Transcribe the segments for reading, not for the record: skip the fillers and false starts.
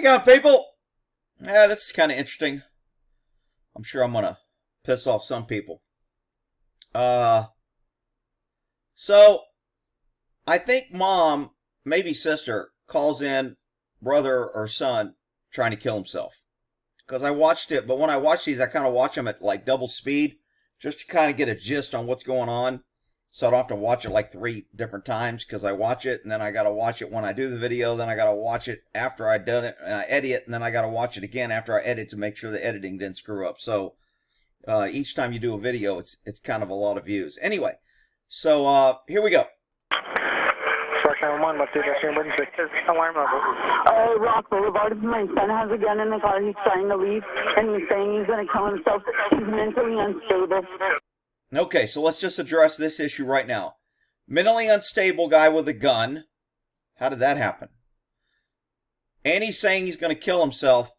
you going, people? Yeah, this is kind of interesting. I'm sure I'm going to piss off some people. So, I think mom, maybe sister, calls in brother or son trying to kill himself. Because I watched it, but when I watch these, I kind of watch them at like double speed, just to kind of get a gist on what's going on. So I don't have to watch it like 3 different times, because I watch it, and then I got to watch it when I do the video, then I got to watch it after I done it, and I edit it, and then I got to watch it again after I edit to make sure the editing didn't screw up. So each time you do a video, it's kind of a lot of views. Anyway, so here we go. What's the emergency? Alarm level. Rock Boulevard. My son has a gun in the car. He's trying to leave, and he's saying he's going to kill himself. He's mentally unstable. Okay, so let's just address this issue right now. Mentally unstable guy with a gun. How did that happen? And he's saying he's going to kill himself,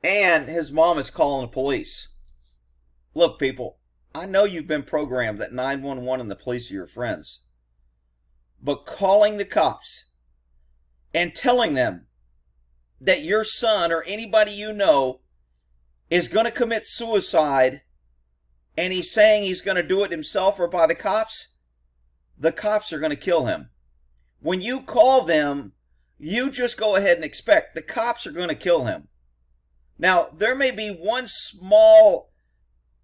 and his mom is calling the police. Look, people, I know you've been programmed that 911 and the police are your friends. But calling the cops and telling them that your son or anybody you know is going to commit suicide, and he's saying he's going to do it himself or by the cops are going to kill him. When you call them, you just go ahead and expect the cops are going to kill him. Now, there may be one small,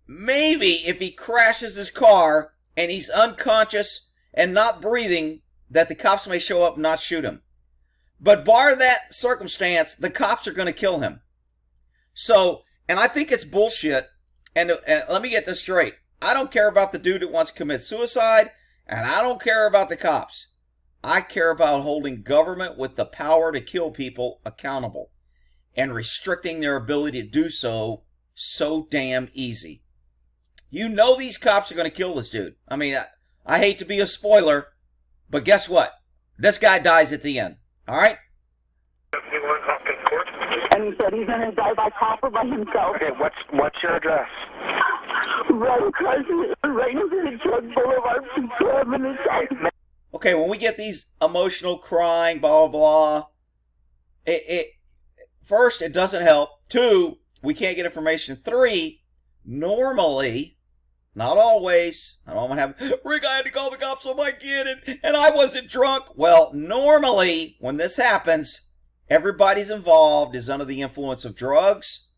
maybe if he crashes his car and he's unconscious and not breathing, that the cops may show up and not shoot him. But bar that circumstance, the cops are going to kill him. So, and I think it's bullshit. And let me get this straight. I don't care about the dude that wants to commit suicide, and I don't care about the cops. I care about holding government with the power to kill people accountable and restricting their ability to do so damn easy. You know these cops are going to kill this dude. I mean, I hate to be a spoiler, but guess what? This guy dies at the end. All right? And he said he's going to die by cop or by himself. Okay, what's your address? Right across, right into the Truck Boulevard, 12 minutes out. Okay, when we get these emotional crying, blah, blah, blah, first, it doesn't help. 2, we can't get information. 3, normally, not always, I don't want to have, Rick, I had to call the cops on my kid and I wasn't drunk. Well, normally, when this happens, everybody's involved is under the influence of drugs,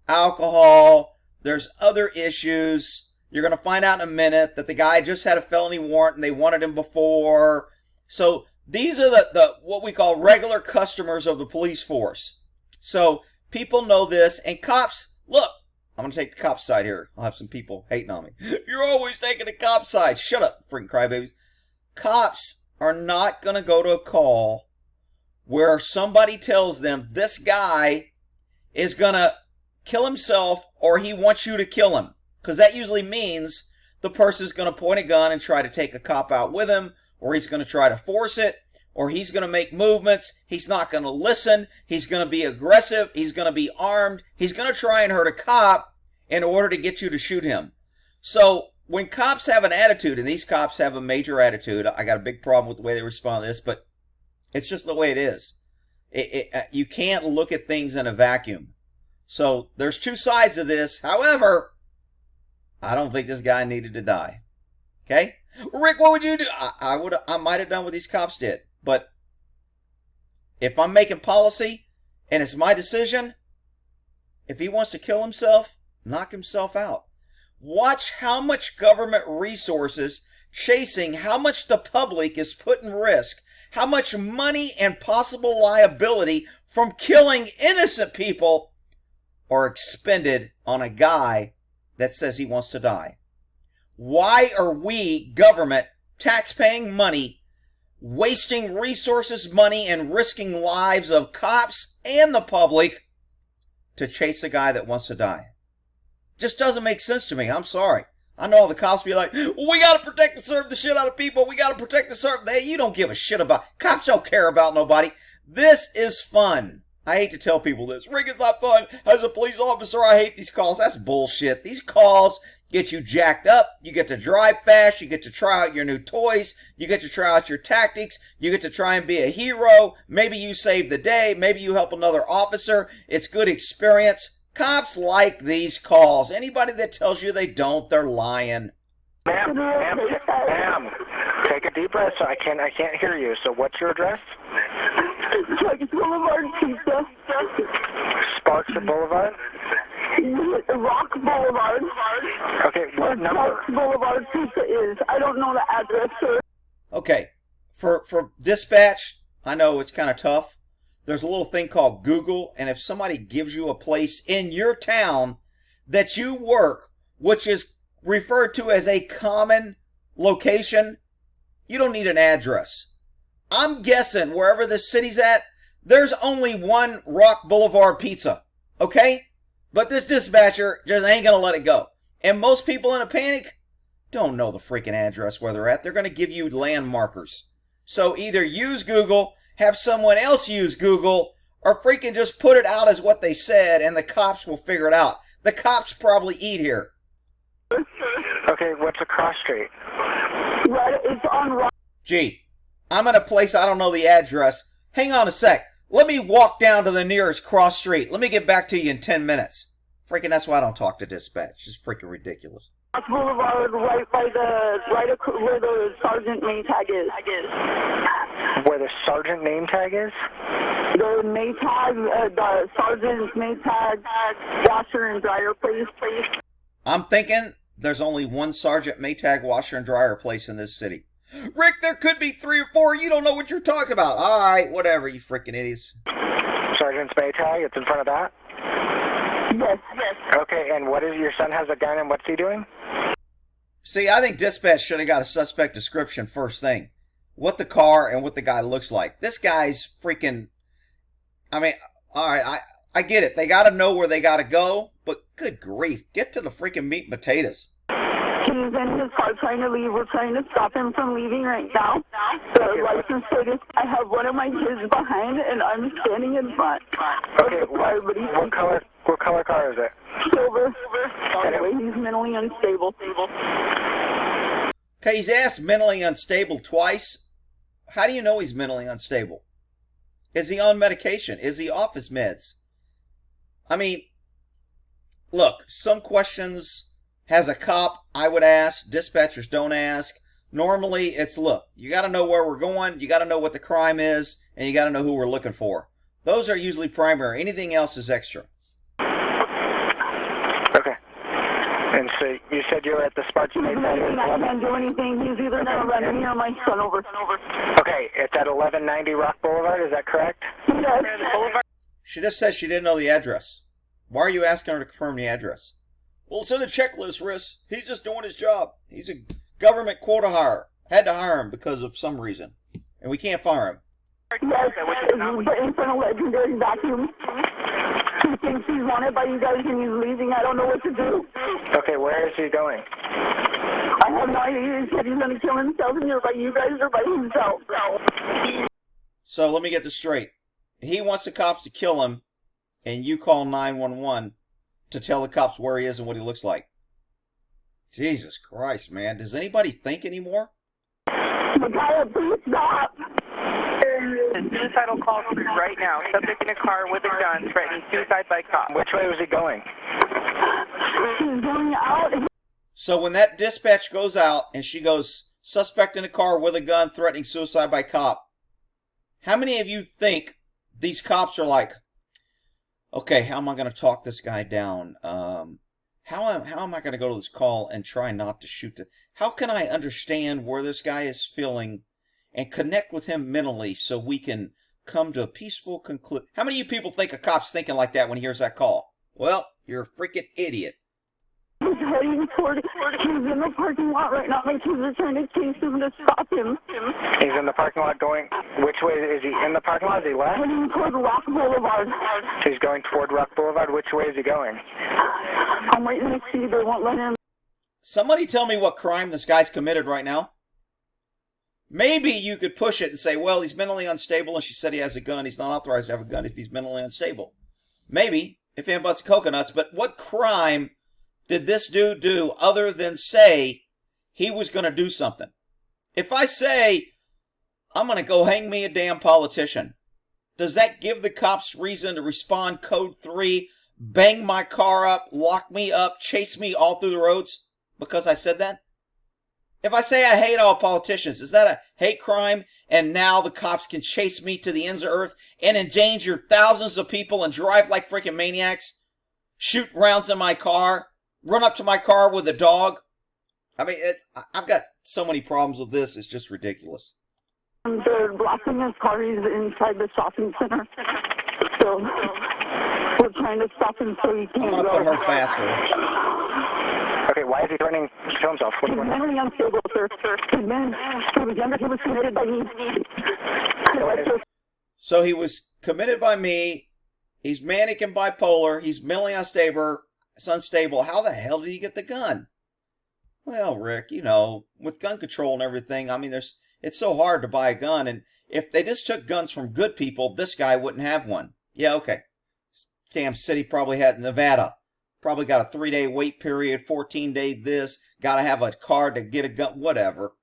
alcohol, there's other issues. You're going to find out in a minute that the guy just had a felony warrant and they wanted him before. So these are the what we call regular customers of the police force. So people know this, and cops, look, I'm going to take the cop's side here. I'll have some people hating on me. You're always taking the cop's side. Shut up, freaking crybabies. Cops are not going to go to a call where somebody tells them this guy is going to kill himself or he wants you to kill him. Because that usually means the person's going to point a gun and try to take a cop out with him, or he's going to try to force it, or he's going to make movements. He's not going to listen. He's going to be aggressive. He's going to be armed. He's going to try and hurt a cop in order to get you to shoot him. So when cops have an attitude, and these cops have a major attitude, I got a big problem with the way they respond to this, but it's just the way it is. You can't look at things in a vacuum. So there's 2 sides of this. However, I don't think this guy needed to die. Okay? Rick, what would you do? I might have done what these cops did. But if I'm making policy and it's my decision, if he wants to kill himself, knock himself out. Watch how much government resources chasing how much the public is put in risk, how much money and possible liability from killing innocent people are expended on a guy that says he wants to die. Why are we, government, tax-paying money, wasting resources, money, and risking lives of cops and the public to chase a guy that wants to die? Just doesn't make sense to me. I'm sorry. I know all the cops be like, well, we got to protect and serve the shit out of people. We got to protect and serve. You don't give a shit about. Cops don't care about nobody. This is fun. I hate to tell people this. Rick, it's not fun. As a police officer, I hate these calls. That's bullshit. These calls, get you jacked up, you get to drive fast, you get to try out your new toys, you get to try out your tactics, you get to try and be a hero, maybe you save the day, maybe you help another officer, it's good experience. Cops like these calls. Anybody that tells you they don't, they're lying. Ma'am, take a deep breath. So I can't hear you. So what's your address? Sparks Boulevard Pizza. Sparks Boulevard? Rock Boulevard. Okay, what number? Sparks Boulevard Pizza is. I don't know the address, sir. Okay, for dispatch, I know it's kind of tough. There's a little thing called Google, and if somebody gives you a place in your town that you work, which is referred to as a common location, you don't need an address. I'm guessing wherever this city's at, there's only one Rock Boulevard Pizza, okay? But this dispatcher just ain't gonna let it go. And most people in a panic don't know the freaking address where they're at. They're gonna give you landmarkers. So either use Google, have someone else use Google, or freaking just put it out as what they said and the cops will figure it out. The cops probably eat here. Okay, what's a cross street? Right, it's on Rock. Gee, I'm in a place I don't know the address. Hang on a sec. Let me walk down to the nearest cross street. Let me get back to you in 10 minutes. Freaking, that's why I don't talk to dispatch. It's freaking ridiculous. Rock Boulevard, right by where the sergeant name tag is. Where the sergeant name tag is? The name tag, the sergeant's name tag, washer and dryer place. I'm thinking there's only one Sergeant Maytag washer and dryer place in this city. Rick, there could be 3 or 4. You don't know what you're talking about. All right, whatever, you freaking idiots. Sergeant's Maytag, it's in front of that? Yes. Okay, and what is your son has a gun and what's he doing? See, I think dispatch should have got a suspect description first thing. What the car and what the guy looks like. This guy's freaking... I mean, all right, I get it. They got to know where they got to go, but good grief, get to the freaking meat and potatoes. He's in his car trying to leave. We're trying to stop him from leaving right now. The license plate is, I have one of my kids behind, and I'm standing in front of the car, but he's what color car is it? silver. By the way, he's mentally unstable. Okay, he's asked mentally unstable twice. How do you know he's mentally unstable? Is he on medication? Is he off his meds? I mean, look, some questions has a cop, I would ask. Dispatchers don't ask. Normally, it's, look, you got to know where we're going, you got to know what the crime is, and you got to know who we're looking for. Those are usually primary. Anything else is extra. Okay. And so you said you were at the Sparks Maytag. I can't do anything. He's either going to run me or my son over. Okay, it's at 1190 Rock Boulevard, is that correct? Yes. She just said she didn't know the address. Why are you asking her to confirm the address? Well, it's in the checklist, Riss. He's just doing his job. He's a government quota hire. Had to hire him because of some reason. And we can't fire him. Yes, but in front of Legendary Vacuum. He thinks he's wanted by you guys and he's leaving. I don't know what to do. Okay, where is he going? I have no idea. He said he's going to kill himself either by you guys or by himself. So let me get this straight. He wants the cops to kill him, and you call 911 to tell the cops where he is and what he looks like. Jesus Christ, man. Does anybody think anymore? Miciah, please stop. Suicidal call through right now. Subject in a car with a gun threatening suicide by cop. Which way was he going? He's going out. So when that dispatch goes out and she goes, suspect in a car with a gun threatening suicide by cop, how many of you think these cops are like, okay, how am I going to talk this guy down? How am I going to go to this call and try not to shoot? How can I understand where this guy is feeling and connect with him mentally so we can come to a peaceful conclusion? How many of you people think a cop's thinking like that when he hears that call? Well, you're a freaking idiot. He's heading toward, he's in the parking lot right now. My kids are trying to chase him to stop him. He's in the parking lot going, which way is he in the parking lot? Is he left? Heading toward Rock Boulevard. He's going toward Rock Boulevard. Which way is he going? I'm waiting to see. They won't let him. Somebody tell me what crime this guy's committed right now. Maybe you could push it and say, well, he's mentally unstable and she said he has a gun. He's not authorized to have a gun if he's mentally unstable. Maybe, if he busts coconuts, but what crime did this dude do other than say he was going to do something? If I say, I'm going to go hang me a damn politician, does that give the cops reason to respond code 3, bang my car up, lock me up, chase me all through the roads because I said that? If I say I hate all politicians, is that a hate crime? And now the cops can chase me to the ends of earth and endanger thousands of people and drive like freaking maniacs? Shoot rounds in my car? Run up to my car with a dog? I mean, I've got so many problems with this. It's just ridiculous. They're blocking his car. He's inside the shopping center. So we're trying to stop him so he can't I'm going to put her faster. Okay, why is he threatening to kill himself? He's mentally unstable, sir. He was younger. He was committed by me. So he was committed by me. He's manic and bipolar. He's mentally unstable. How the hell did he get the gun? Well, Rick, you know, with gun control and everything, I mean, it's so hard to buy a gun. And if they just took guns from good people, this guy wouldn't have one. Yeah, okay. Damn city probably had Nevada. Probably got a 3-day wait period, 14-day this. Got to have a card to get a gun, whatever.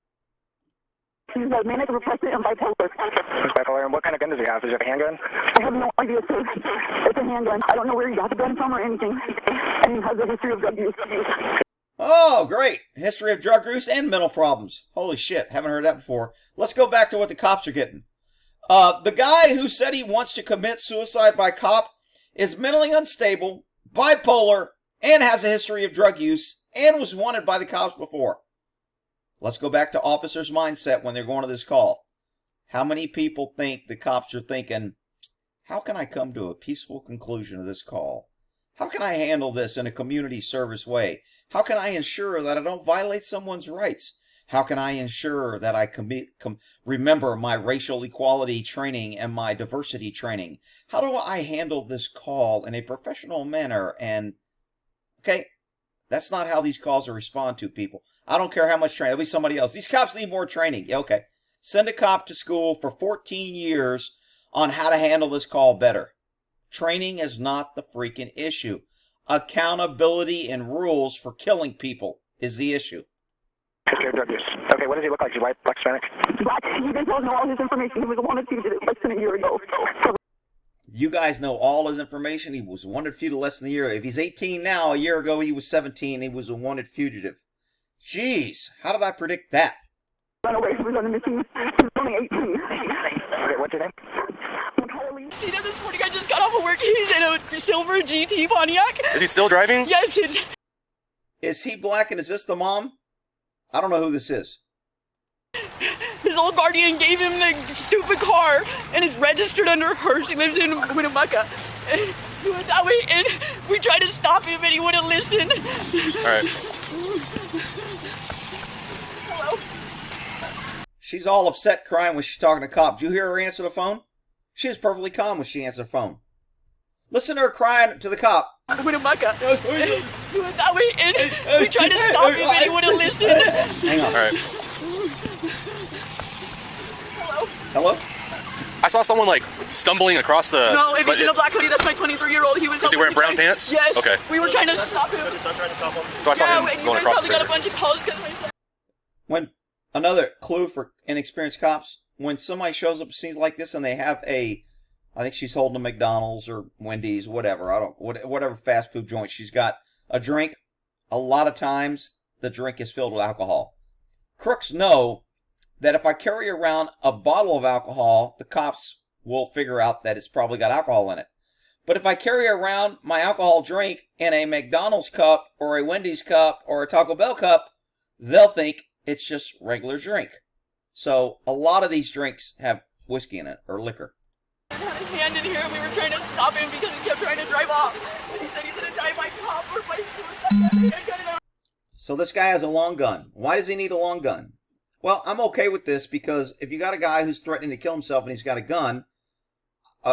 He's like manic, repressive, and bipolar. He's bipolar, and what kind of gun does he have? Is it a handgun? I have no idea, sir. It's a handgun. I don't know where he got the gun from or anything. And he has a history of drug use. Oh, great. History of drug use and mental problems. Holy shit, haven't heard that before. Let's go back to what the cops are getting. The guy who said he wants to commit suicide by cop is mentally unstable, bipolar, and has a history of drug use, and was wanted by the cops before. Let's go back to officers' mindset when they're going to this call. How many people think the cops are thinking, how can I come to a peaceful conclusion of this call? How can I handle this in a community service way? How can I ensure that I don't violate someone's rights? How can I ensure that I remember my racial equality training and my diversity training? How do I handle this call in a professional manner? And, okay, that's not how these calls are responded to, people. I don't care how much training. It'll be somebody else. These cops need more training. Yeah, okay. Send a cop to school for 14 years on how to handle this call better. Training is not the freaking issue. Accountability and rules for killing people is the issue. History of drug use. Okay, what does he look like? Is he white, black, Hispanic? Black. You guys all know all his information. He was wanted to less than a year ago. You guys know all his information. He was wanted fugitive less than a year. If he's 18 now, a year ago he was 17. He was a wanted fugitive. Jeez, how did I predict that? Run away. He was on the missing. He was only 18. Okay, what's your name? Miciah Lee. See, this morning I just got off of work. He's in a silver GT Pontiac. Is he still driving? Yes, Is he black and is this the mom? I don't know who this is. his old guardian gave him the stupid car, and it's registered under her. She lives in Winnemucca. And he went that way, and we tried to stop him, and he wouldn't listen. All right. Hello? She's all upset crying when she's talking to cops. Did you hear her answer the phone? She was perfectly calm when she answered the phone. Listen to her crying to the cop. Winnemucca. He went that way, and we tried to stop him, and he wouldn't listen. Hang on. All right. Hello? Hello? I saw someone like stumbling across the. No, if he's in a black hoodie, that's my 23-year-old. He was he wearing brown pants? Yes. Okay. We were trying to stop him. So I saw him And you going guys across probably the got a river. bunch of calls because my son. When another clue for inexperienced cops, when somebody shows up at scenes like this and they have I think she's holding a McDonald's or Wendy's, whatever, whatever fast food joint, she's got a drink. A lot of times the drink is filled with alcohol. Crooks know that if I carry around a bottle of alcohol, the cops will figure out that it's probably got alcohol in it. But if I carry around my alcohol drink in a McDonald's cup or a Wendy's cup or a Taco Bell cup, they'll think it's just regular drink. So a lot of these drinks have whiskey in it or liquor. He had his hand in here, and we were trying to stop him because he kept trying to drive off. And he said he's going to die by cop or by suicide. So this guy has a long gun. Why does he need a long gun? Well, I'm okay with this because if you got a guy who's threatening to kill himself and he's got a gun,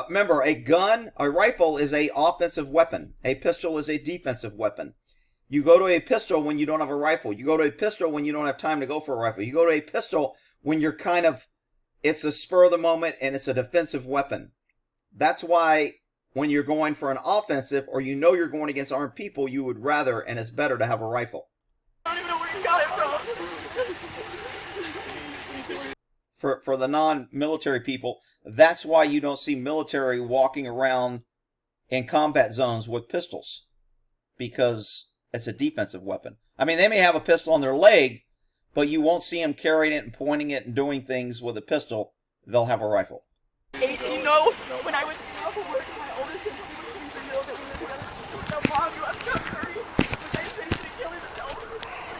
remember, a rifle is a offensive weapon. A pistol is a defensive weapon. You go to a pistol when you don't have a rifle. You go to a pistol when you don't have time to go for a rifle. You go to a pistol when you're it's a spur of the moment and it's a defensive weapon. That's why when you're going for an offensive or you know you're going against armed people, you would rather, and it's better to have a rifle. I don't even know where you got it from. For the non-military people, that's why you don't see military walking around in combat zones with pistols, because it's a defensive weapon. I mean, they may have a pistol on their leg, but you won't see them carrying it and pointing it and doing things with a pistol. They'll have a rifle. 18, no. When I was off of work, my oldest sister was 23 years old, that we lived together. No, Mom, you have to hurry. Was I facing a killing himself? I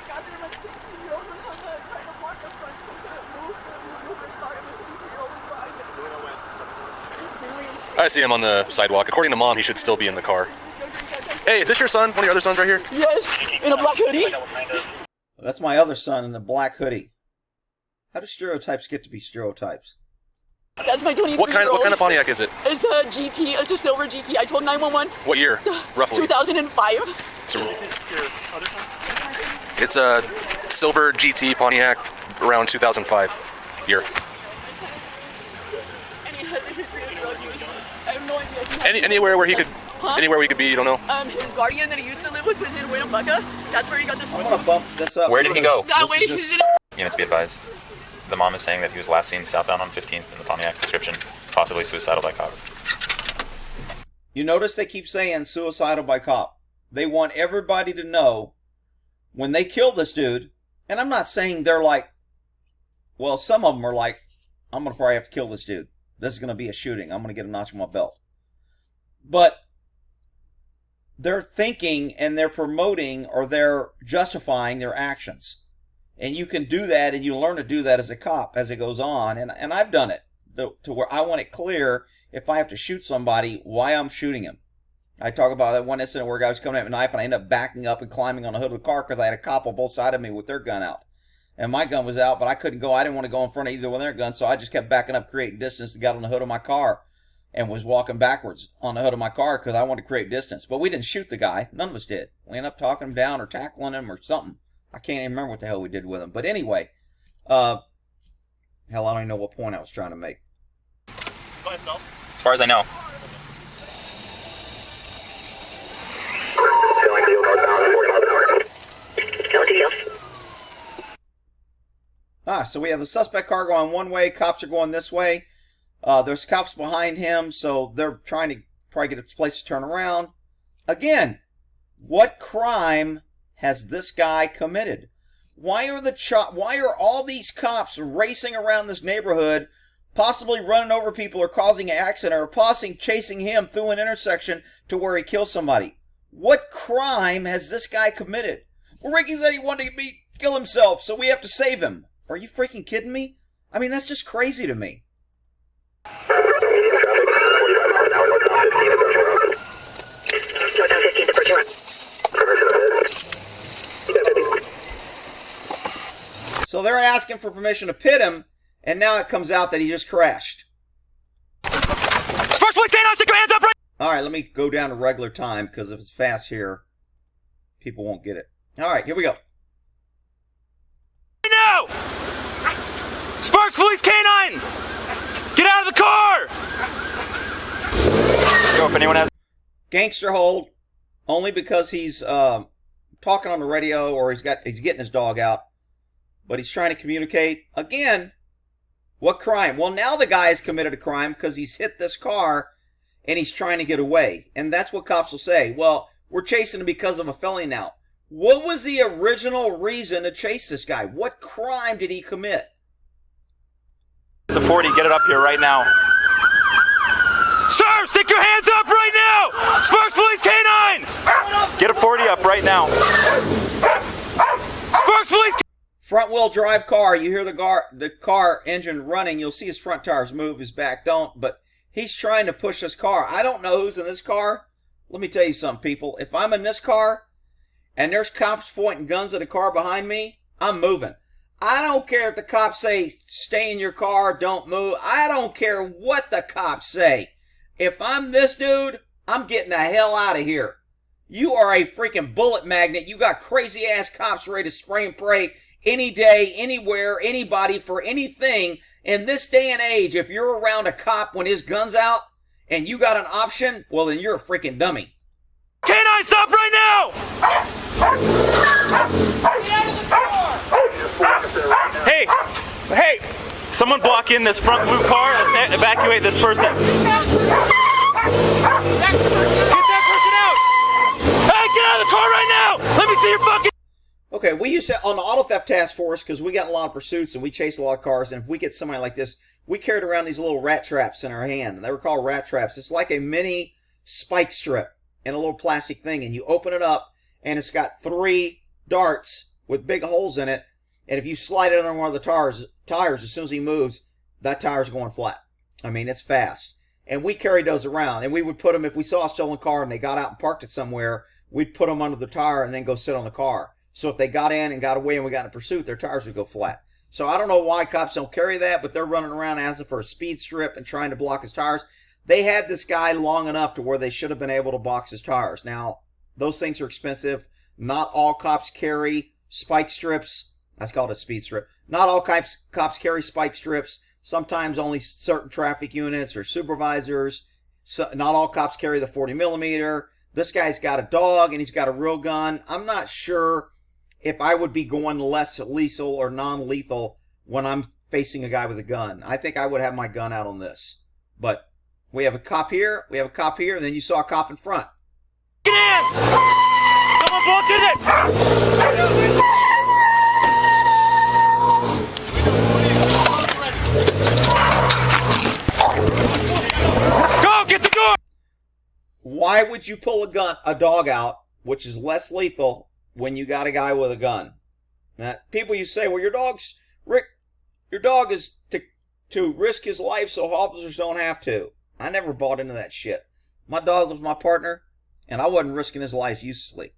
got there, my 16-year-old was on the trying to block the front, so I couldn't move. And sorry, my 16-year-old was behind. I see him on the sidewalk. According to Mom, he should still be in the car. Hey, is this your son? One of your other sons right here? Yes, in a black hoodie. That's my other son in the black hoodie. How do stereotypes get to be stereotypes? That's my 23-year-old. What kind of Pontiac is it? It's a GT. It's a silver GT. I told 911. What year, roughly? 2005. It's a silver GT Pontiac around 2005 year. And he has a history of drug use. I have no idea. Anywhere where he could, anywhere we could be, you don't know? His guardian that he used to live with was in Winnemucca. That's where he got this. I'm gonna bump this up. Where did he go? That way, he's in. Units be advised. The mom is saying that he was last seen southbound on 15th in the Pontiac description, possibly suicidal by cop. You notice they keep saying suicidal by cop. They want everybody to know when they kill this dude, and I'm not saying they're like, well, some of them are like, I'm going to probably have to kill this dude. This is going to be a shooting. I'm going to get a notch on my belt. But they're thinking and they're promoting or they're justifying their actions. And you can do that, and you learn to do that as a cop as it goes on. And I've done it to where I want it clear if I have to shoot somebody, why I'm shooting him. I talk about that one incident where a guy was coming at me with a knife, and I ended up backing up and climbing on the hood of the car because I had a cop on both sides of me with their gun out. And my gun was out, but I couldn't go. I didn't want to go in front of either one of their guns, so I just kept backing up, creating distance, and got on the hood of my car and was walking backwards on the hood of my car because I wanted to create distance. But we didn't shoot the guy. None of us did. We ended up talking him down or tackling him or something. I can't even remember what the hell we did with him. But anyway, hell, I don't even know what point I was trying to make. By himself? As far as I know. So we have a suspect car going one way. Cops are going this way. There's cops behind him, so they're trying to probably get a place to turn around. Again, what crime has this guy committed? Why are all these cops racing around this neighborhood, possibly running over people or causing an accident or possibly chasing him through an intersection to where he kills somebody? What crime has this guy committed? Well, Ricky said he wanted to kill himself, so we have to save him. Are you freaking kidding me? I mean, that's just crazy to me. So they're asking for permission to pit him, and now it comes out that he just crashed. First police canine, stick your hands up right. All right, let me go down to regular time, because if it's fast here, people won't get it. All right, here we go. Now! Sparks Police Canine! Get out of the car! Go if anyone has... Gangster hold, only because he's talking on the radio or he's getting his dog out, but he's trying to communicate. Again, what crime? Well, now the guy has committed a crime because he's hit this car and he's trying to get away. And that's what cops will say. Well, we're chasing him because of a felony now. What was the original reason to chase this guy? What crime did he commit? It's a 40, get it up here right now. Sir, stick your hands up right now! Sparks Police Canine! Get a 40 up right now. Sparks Police... Front wheel drive car. You hear the car engine running. You'll see his front tires move, his back don't. But he's trying to push this car. I don't know who's in this car. Let me tell you something, people. If I'm in this car and there's cops pointing guns at a car behind me, I'm moving. I don't care if the cops say, stay in your car, don't move. I don't care what the cops say. If I'm this dude, I'm getting the hell out of here. You are a freaking bullet magnet. You got crazy ass cops ready to spray and pray any day, anywhere, anybody for anything. In this day and age, if you're around a cop when his gun's out and you got an option, well, then you're a freaking dummy. Can I stop right now? Hey, hey, someone block in this front blue car. Let's evacuate this person. Get that person out. Hey, get out of the car right now. Let me see your fucking... Okay, we used to, on the auto theft task force, because we got a lot of pursuits and we chase a lot of cars, and if we get somebody like this, we carried around these little rat traps in our hand, and they were called rat traps. It's like a mini spike strip in a little plastic thing, and you open it up, and it's got 3 darts with big holes in it, and if you slide it on one of the tires, as soon as he moves, that tire's going flat. I mean, it's fast. And we carried those around, and we would put them, if we saw a stolen car and they got out and parked it somewhere, we'd put them under the tire and then go sit on the car. So if they got in and got away and we got in a pursuit, their tires would go flat. So I don't know why cops don't carry that, but they're running around asking for a speed strip and trying to block his tires. They had this guy long enough to where they should have been able to box his tires. Now, those things are expensive. Not all cops carry spike strips. That's called a speed strip. Not all cops carry spike strips. Sometimes only certain traffic units or supervisors. So, not all cops carry the 40 millimeter. This guy's got a dog and he's got a real gun. I'm not sure if I would be going less lethal or non-lethal when I'm facing a guy with a gun. I think I would have my gun out on this. But we have a cop here, we have a cop here, and then you saw a cop in front. Hands! Someone blocking it! Go, get the door! Why would you pull a dog out, which is less lethal, when you got a guy with a gun? Now, people you say, well, your dog is to risk his life so officers don't have to. I never bought into that shit. My dog was my partner, and I wasn't risking his life uselessly.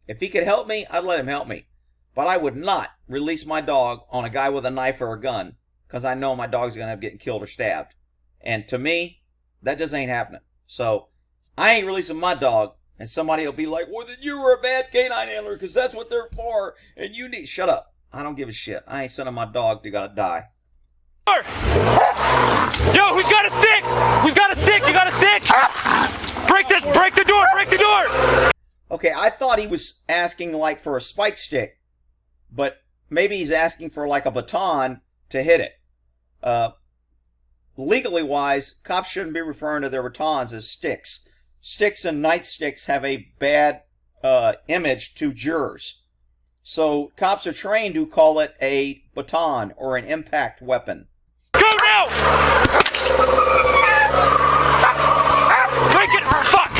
If he could help me, I'd let him help me. But I would not release my dog on a guy with a knife or a gun, because I know my dog's going to end up getting killed or stabbed. And to me, that just ain't happening. So, I ain't releasing my dog, and somebody will be like, well, then you were a bad canine handler, because that's what they're for, and you need... Shut up. I don't give a shit. I ain't sending my dog to die. Yo, who's got a stick? Who's got a stick? You got a stick? Break the door, break the door! Okay, I thought he was asking like for a spike stick, but maybe he's asking for like a baton to hit it. Legally wise, cops shouldn't be referring to their batons as sticks. Sticks and nightsticks have a bad image to jurors. So cops are trained to call it a baton or an impact weapon. Go now! Break it! Fuck!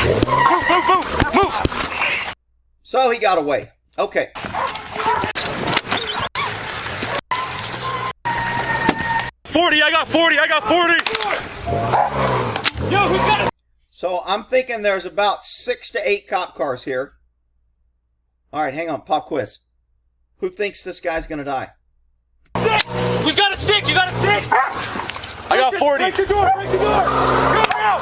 Move! So he got away. Okay. 40, I got 40! Yo, who's got it? So I'm thinking there's about 6 to 8 cop cars here. Alright, hang on, pop quiz. Who thinks this guy's gonna die? Who's got a stick? You got a stick? I got 40. Break the door! Go now!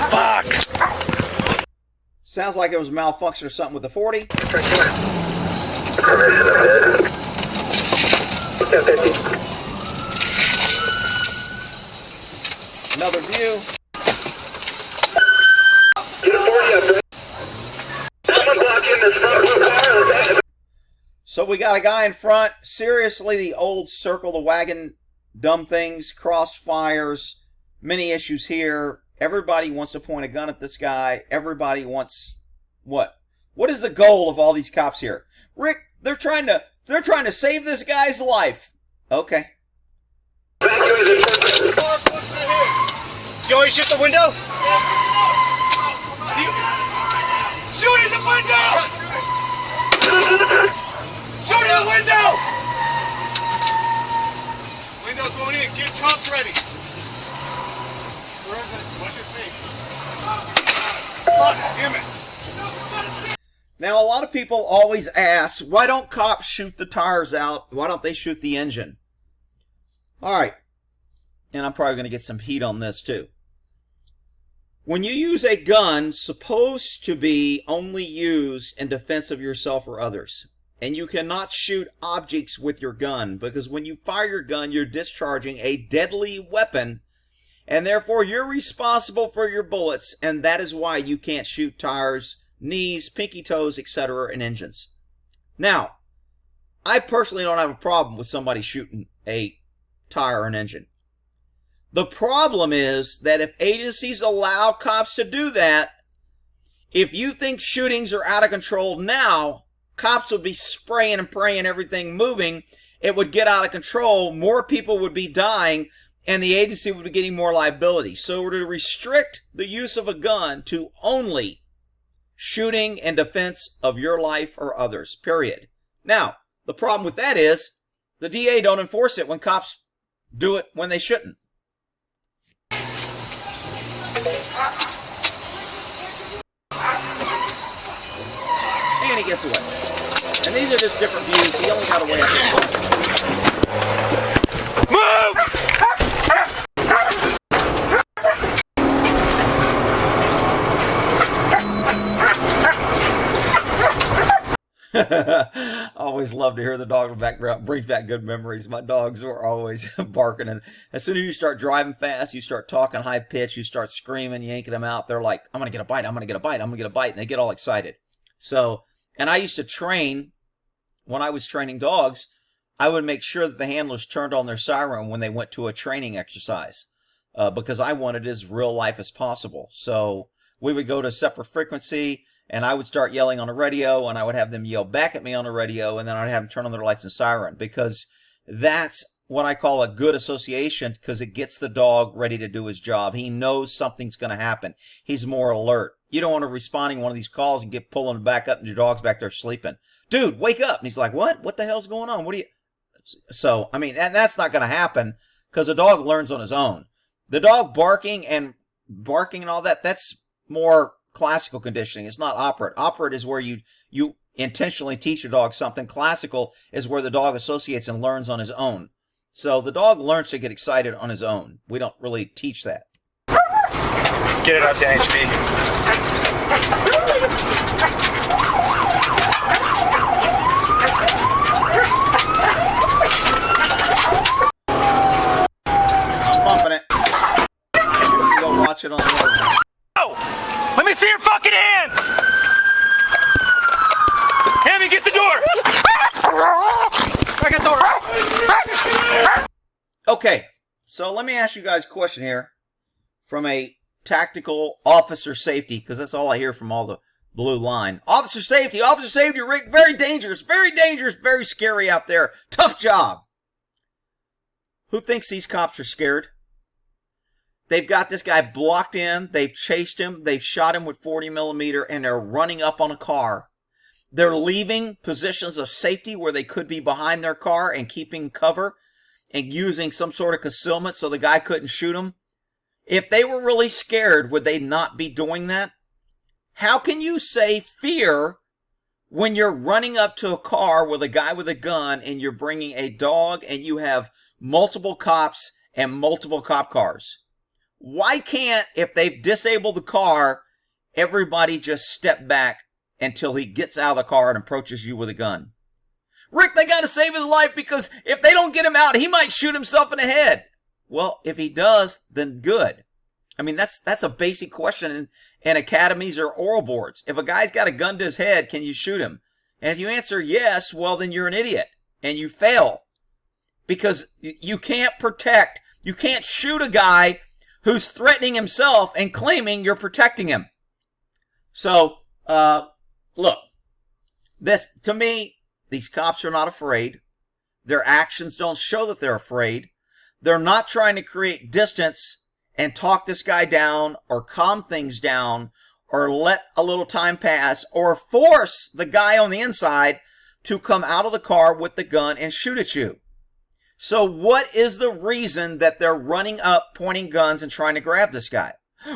Fuck! Sounds like it was a malfunction or something with the 40. Another view. So we got a guy in front. Seriously, the old circle the wagon, dumb things, crossfires, many issues here. Everybody wants to point a gun at this guy. Everybody wants what? What is the goal of all these cops here? Rick, they're trying to save this guy's life. Okay. You always shoot the window? Shoot in the window! Shoot in the window! Window's going in. Get cops ready. Where is it? What's your face? Fuck, damn it. Now, a lot of people always ask, why don't cops shoot the tires out? Why don't they shoot the engine? All right. And I'm probably going to get some heat on this, too. When you use a gun supposed to be only used in defense of yourself or others, and you cannot shoot objects with your gun, because when you fire your gun, you're discharging a deadly weapon, and therefore you're responsible for your bullets, and that is why you can't shoot tires, knees, pinky toes, etc., and engines. Now, I personally don't have a problem with somebody shooting a tire or an engine. The problem is that if agencies allow cops to do that, if you think shootings are out of control now, cops would be spraying and praying, everything moving. It would get out of control. More people would be dying, and the agency would be getting more liability. So to restrict the use of a gun to only shooting in defense of your life or others, period. Now, the problem with that is the DA don't enforce it when cops do it when they shouldn't. And he gets away. And these are just different views. He only got away. Move! Always love to hear the dog in the background. Brings back good memories. My dogs are always barking, and as soon as you start driving fast, you start talking high pitch, you start screaming, yanking them out. They're like, "I'm gonna get a bite! I'm gonna get a bite! I'm gonna get a bite!" And they get all excited. So, and I used to train when I was training dogs. I would make sure that the handlers turned on their siren when they went to a training exercise, because I wanted it as real life as possible. So we would go to a separate frequency, and I would start yelling on the radio, and I would have them yell back at me on the radio, and then I'd have them turn on their lights and siren, because that's what I call a good association, because it gets the dog ready to do his job. He knows something's going to happen. He's more alert. You don't want to responding to one of these calls and get pulling back up and your dog's back there sleeping. Dude, wake up. And he's like, what? What the hell's going on? What are you? So, I mean, and that's not going to happen, because the dog learns on his own. The dog barking and all that, that's more classical conditioning. It's not operant. Operant is where you intentionally teach your dog something. Classical is where the dog associates and learns on his own. So the dog learns to get excited on his own. We don't really teach that. Get it up to HP. I'm bumping it. You can go watch it on the other one. Let me see your fucking hands! Hammy, get the door! I got the door! Okay, so let me ask you guys a question here from a tactical officer safety, because that's all I hear from all the blue line. Officer safety, Rick, very dangerous, very scary out there. Tough job. Who thinks these cops are scared? They've got this guy blocked in. They've chased him. They've shot him with 40 millimeter, and they're running up on a car. They're leaving positions of safety where they could be behind their car and keeping cover and using some sort of concealment so the guy couldn't shoot them. If they were really scared, would they not be doing that? How can you say fear when you're running up to a car with a guy with a gun and you're bringing a dog and you have multiple cops and multiple cop cars? Why can't, if they've disabled the car, everybody just step back until he gets out of the car and approaches you with a gun? Rick, they got to save his life, because if they don't get him out, he might shoot himself in the head. Well, if he does, then good. I mean, that's a basic question in academies or oral boards. If a guy's got a gun to his head, can you shoot him? And if you answer yes, well, then you're an idiot and you fail, because you can't shoot a guy who's threatening himself and claiming you're protecting him. So, look, to me, these cops are not afraid. Their actions don't show that they're afraid. They're not trying to create distance and talk this guy down or calm things down or let a little time pass or force the guy on the inside to come out of the car with the gun and shoot at you. So what is the reason that they're running up, pointing guns, and trying to grab this guy?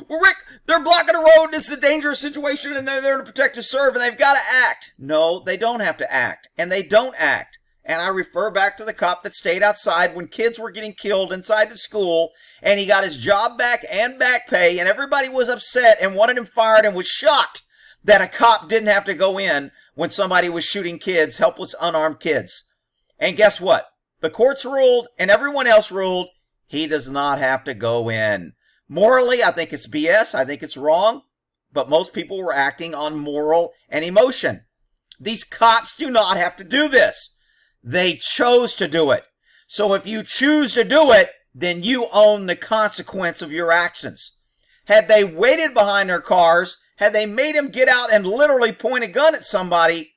Well, Rick, they're blocking the road. This is a dangerous situation, and they're there to protect and serve, and they've got to act. No, they don't have to act, and they don't act. And I refer back to the cop that stayed outside when kids were getting killed inside the school, and he got his job back and back pay, and everybody was upset and wanted him fired and was shocked that a cop didn't have to go in when somebody was shooting kids, helpless, unarmed kids. And guess what? The courts ruled and everyone else ruled he does not have to go in. Morally, I think it's BS. I think it's wrong. But most people were acting on moral and emotion. These cops do not have to do this. They chose to do it. So if you choose to do it, then you own the consequence of your actions. Had they waited behind their cars, had they made him get out and literally point a gun at somebody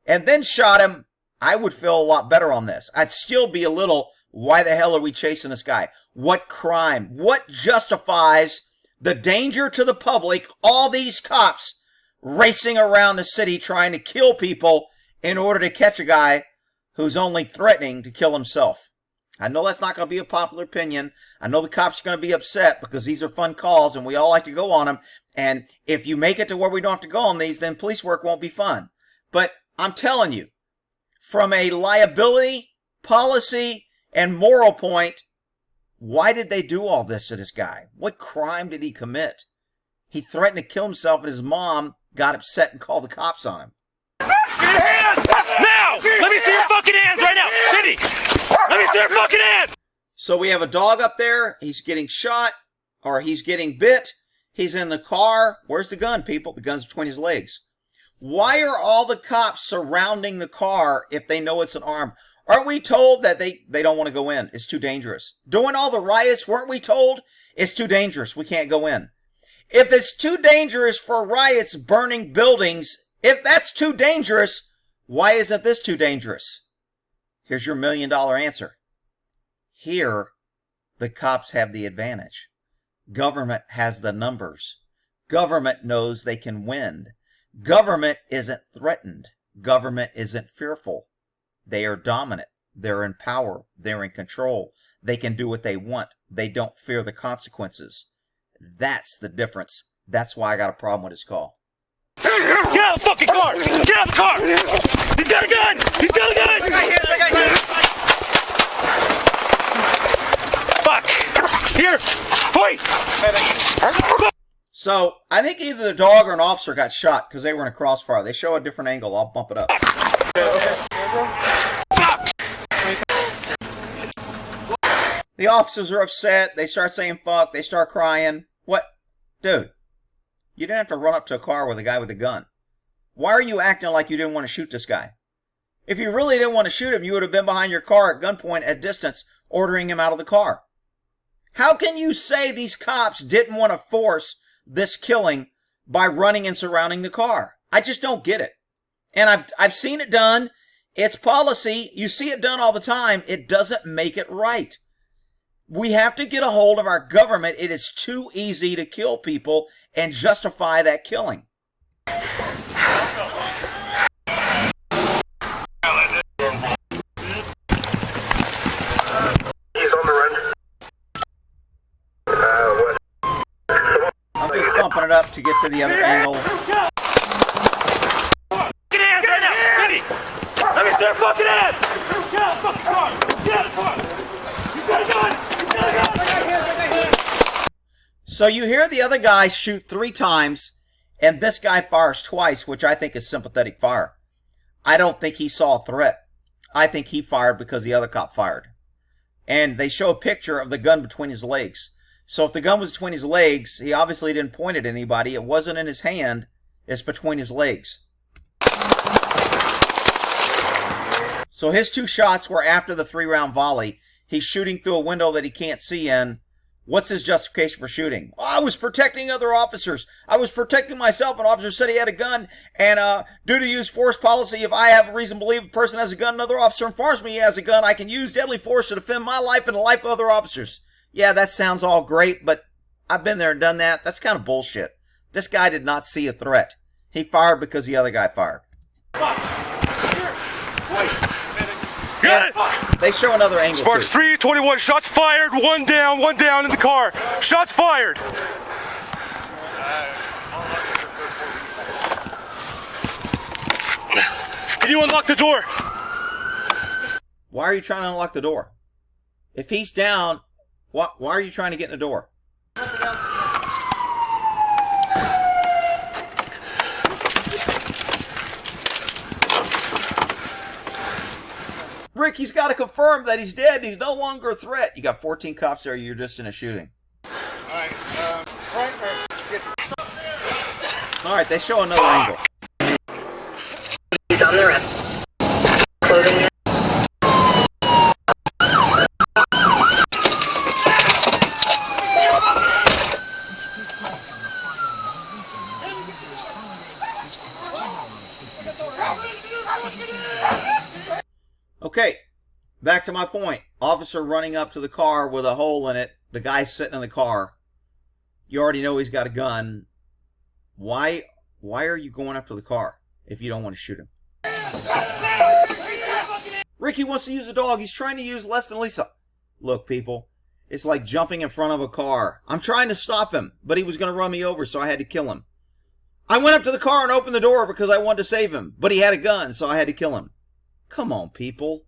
and then shot him, I would feel a lot better on this. I'd still be a little, why the hell are we chasing this guy? What crime? What justifies the danger to the public, all these cops racing around the city trying to kill people in order to catch a guy who's only threatening to kill himself? I know that's not going to be a popular opinion. I know the cops are going to be upset because these are fun calls and we all like to go on them. And if you make it to where we don't have to go on these, then police work won't be fun. But I'm telling you, from a liability, policy, and moral point, why did they do all this to this guy? What crime did he commit? He threatened to kill himself and his mom got upset and called the cops on him. Get your hands! Now! Let me see your fucking hands right now! Cindy! Let me see your fucking hands! So we have a dog up there. He's getting shot, or he's getting bit. He's in the car. Where's the gun, people? The gun's between his legs. Why are all the cops surrounding the car if they know it's an arm? Aren't we told that they don't want to go in? It's too dangerous. During all the riots, weren't we told it's too dangerous? We can't go in. If it's too dangerous for riots, burning buildings, if that's too dangerous, why isn't this too dangerous? Here's your $1 million answer. Here, the cops have the advantage. Government has the numbers. Government knows they can win. Government isn't threatened. Government isn't fearful. They are dominant. They're in power. They're in control. They can do what they want. They don't fear the consequences. That's the difference. That's why I got a problem with this call. Get out of the fucking car! Get out of the car! He's got a gun! He's got a gun! Fuck! Here! Wait! So, I think either the dog or an officer got shot because they were in a crossfire. They show a different angle. I'll bump it up. The officers are upset. They start saying fuck. They start crying. What? Dude, you didn't have to run up to a car with a guy with a gun. Why are you acting like you didn't want to shoot this guy? If you really didn't want to shoot him, you would have been behind your car at gunpoint at distance, ordering him out of the car. How can you say these cops didn't want to force this killing by running and surrounding the car? I just don't get it. And I've seen it done. It's policy. You see it done all the time. It doesn't make it right. We have to get a hold of our government. It is too easy to kill people and justify that killing. I'm just bumping it up to get to the other angle. Get hands right now! Cindy! Let me see your fucking hands! Get out of the fucking car! Get out of the car! He's got a gun! He's got a gun! So you hear the other guy shoot 3 times, and this guy fires twice, which I think is sympathetic fire. I don't think he saw a threat. I think he fired because the other cop fired. And they show a picture of the gun between his legs. So if the gun was between his legs, he obviously didn't point at anybody. It wasn't in his hand. It's between his legs. So his 2 shots were after the 3-round volley. He's shooting through a window that he can't see in. What's his justification for shooting? Oh, I was protecting other officers. I was protecting myself. An officer said he had a gun. And due to use force policy, if I have a reason to believe a person has a gun, another officer informs me he has a gun, I can use deadly force to defend my life and the life of other officers. Yeah, that sounds all great, but I've been there and done that. That's kind of bullshit. This guy did not see a threat. He fired because the other guy fired. Got it! They show another angle. Sparks 321, shots fired, one down in the car. Shots fired. Can you unlock the door? Why are you trying to unlock the door? If he's down, why are you trying to get in the door? Ricky's got to confirm that he's dead. He's no longer a threat. You got 14 cops there. You're just in a shooting. All right, they show another angle. He's on the run. Closing. Okay, back to my point. Officer running up to the car with a hole in it. The guy's sitting in the car. You already know he's got a gun. Why are you going up to the car if you don't want to shoot him? Ricky wants to use a dog. He's trying to use less than Lisa. Look, people, it's like jumping in front of a car. I'm trying to stop him, but he was going to run me over, so I had to kill him. I went up to the car and opened the door because I wanted to save him, but he had a gun, so I had to kill him. Come on, people.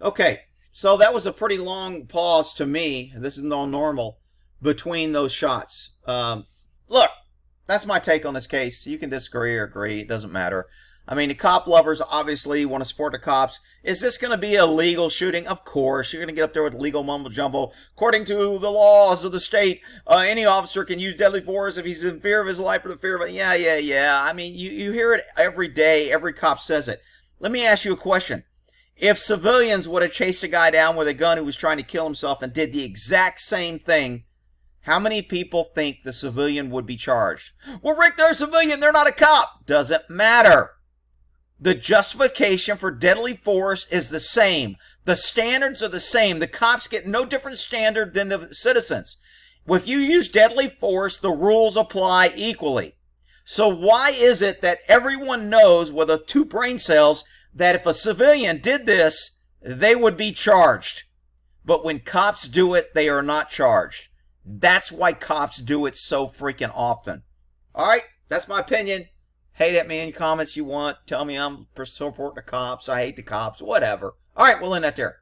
Okay, so that was a pretty long pause to me. This is not normal between those shots. Look, that's my take on this case. You can disagree or agree. It doesn't matter. I mean, the cop lovers obviously want to support the cops. Is this going to be a legal shooting? Of course. You're going to get up there with legal mumbo-jumbo. According to the laws of the state, any officer can use deadly force if he's in fear of his life or the fear of it. Yeah. I mean, you hear it every day. Every cop says it. Let me ask you a question. If civilians would have chased a guy down with a gun who was trying to kill himself and did the exact same thing, how many people think the civilian would be charged? Well, Rick, they're a civilian. They're not a cop. Doesn't matter. The justification for deadly force is the same. The standards are the same. The cops get no different standard than the citizens. If you use deadly force, the rules apply equally. So why is it that everyone knows with a 2 brain cells that if a civilian did this, they would be charged? But when cops do it, they are not charged. That's why cops do it so freaking often. All right, that's my opinion. Hate at me in comments you want. Tell me I'm supporting the cops. I hate the cops. Whatever. All right, we'll end that there.